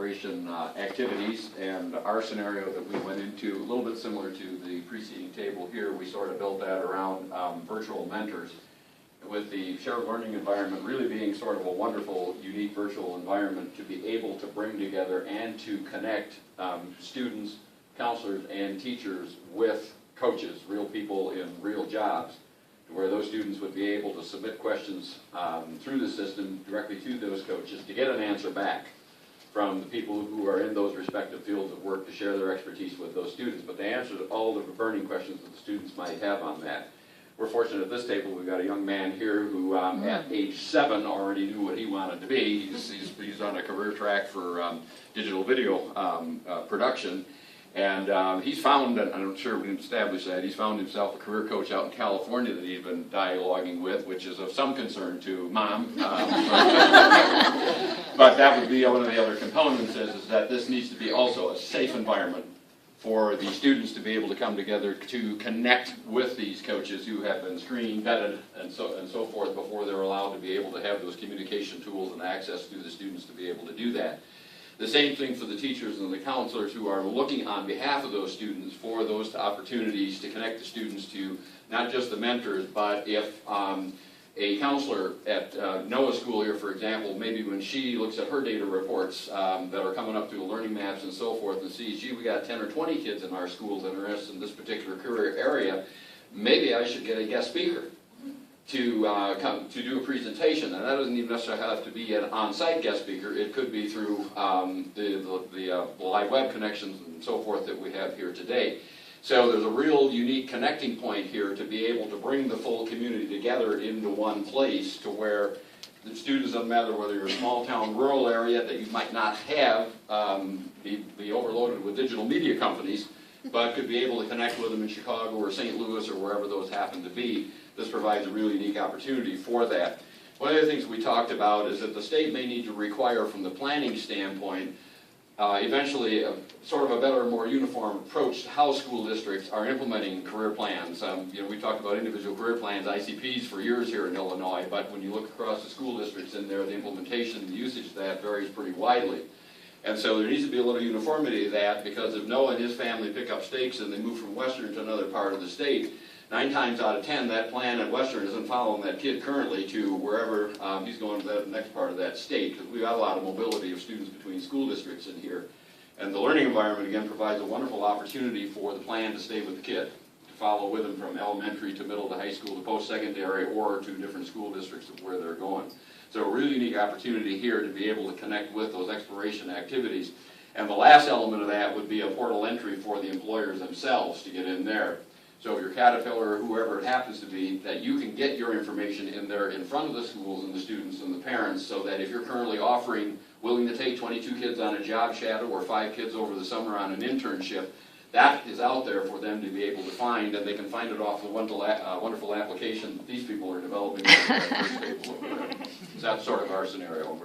exploration activities, and our scenario that we went into, a little bit similar to the preceding table here, we sort of built that around virtual mentors, with the shared learning environment really being sort of a wonderful, unique virtual environment to be able to bring together and to connect students, counselors, and teachers with coaches, real people in real jobs, where those students would be able to submit questions through the system directly to those coaches to get an answer back from the people who are in those respective fields of work to share their expertise with those students, but to answer all the burning questions that the students might have on that. We're fortunate at this table, we've got a young man here who at age 7 already knew what he wanted to be. He's on a career track for digital video production. And he's found, and I'm sure we didn't establish that, he's found himself a career coach out in California that he's been dialoguing with, which is of some concern to Mom. But that would be one of the other components is that this needs to be also a safe environment for the students to be able to come together to connect with these coaches who have been screened, vetted, and so forth before they're allowed to be able to have those communication tools and access to the students to be able to do that. The same thing for the teachers and the counselors who are looking on behalf of those students for those opportunities to connect the students to not just the mentors, but if a counselor at Noah School here, for example, maybe when she looks at her data reports that are coming up through the learning maps and so forth and sees, gee, we got 10 or 20 kids in our schools that are interested in this particular career area, maybe I should get a guest speaker to come to do a presentation. And that doesn't even necessarily have to be an on-site guest speaker. It could be through the live web connections and so forth that we have here today. So there's a real unique connecting point here to be able to bring the full community together into one place to where the students, doesn't matter whether you're a small town, rural area that you might not have, be overloaded with digital media companies, but could be able to connect with them in Chicago or St. Louis or wherever those happen to be. This provides a really unique opportunity for that. One of the things we talked about is that the state may need to require from the planning standpoint eventually sort of a better, more uniform approach to how school districts are implementing career plans. We talked about individual career plans, ICPs, for years here in Illinois, but when you look across the school districts in there, the implementation and the usage of that varies pretty widely. And so there needs to be a little uniformity to that, because if Noah and his family pick up stakes and they move from Western to another part of the state, 9 times out of 10, that plan at Western isn't following that kid currently to wherever he's going to the next part of that state, because we've got a lot of mobility of students between school districts in here. And the learning environment, again, provides a wonderful opportunity for the plan to stay with the kid, to follow with them from elementary to middle to high school to post-secondary or to different school districts of where they're going. So a really unique opportunity here to be able to connect with those exploration activities. And the last element of that would be a portal entry for the employers themselves to get in there. So if you're Caterpillar or whoever it happens to be, that you can get your information in there in front of the schools and the students and the parents, so that if you're currently willing to take 22 kids on a job shadow or 5 kids over the summer on an internship, that is out there for them to be able to find, and they can find it off the wonderful application these people are developing. So that's sort of our scenario.